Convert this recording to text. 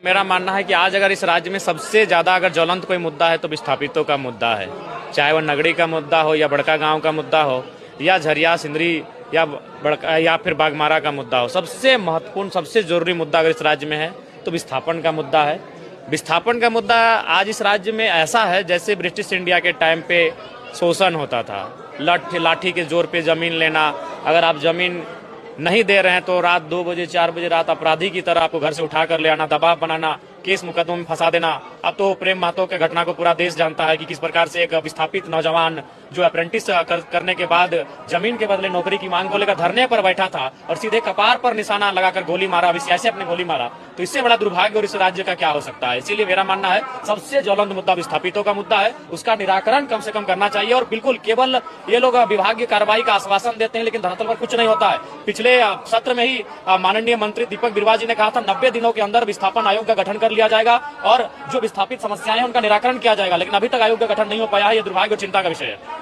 मेरा मानना है कि आज अगर इस राज्य में सबसे ज्यादा अगर ज्वलंत कोई मुद्दा है तो विस्थापितों का मुद्दा है। चाहे वह नगरी का मुद्दा हो या बड़का गांव का मुद्दा हो या झरिया सिंदरी या बड़का या फिर बागमारा का मुद्दा हो, सबसे महत्वपूर्ण सबसे जरूरी मुद्दा अगर इस राज्य में है तो विस्थापन का मुद्दा है। विस्थापन का मुद्दा आज इस राज्य में ऐसा है जैसे ब्रिटिश इंडिया के टाइम पे शोषण होता था, लाठी के जोर पे जमीन लेना। अगर आप जमीन नहीं दे रहे हैं तो रात 2 बजे 4 बजे रात अपराधी की तरह आपको घर से उठा कर ले आना, दबाव बनाना, केस मुकदमों में फंसा देना। अब तो प्रेम महतो के घटना को पूरा देश जानता है कि किस प्रकार से एक विस्थापित नौजवान जो अप्रेंटिस करने के बाद जमीन के बदले नौकरी की मांग को लेकर धरने पर बैठा था और सीधे कपार पर निशाना लगाकर गोली मारा, विश्वासी अपने गोली मारा। तो इससे बड़ा दुर्भाग्य और इस राज्य का क्या हो सकता है। इसीलिए मेरा मानना है सबसे ज्वलंत मुद्दा विस्थापितों का मुद्दा है, उसका निराकरण कम से कम करना चाहिए। और बिल्कुल केवल ये लोग विभागीय कार्रवाई का आश्वासन देते हैं लेकिन धरातल पर कुछ नहीं होता है। पिछले सत्र में ही माननीय मंत्री दीपक बिरुवा जी ने कहा था 90 दिनों के अंदर विस्थापन आयोग का गठन कर लिया जाएगा और जो विस्थापित समस्याएं हैं उनका निराकरण किया जाएगा, लेकिन अभी तक आयोग का गठन नहीं हो पाया है। ये दुर्भाग्य और चिंता का विषय है।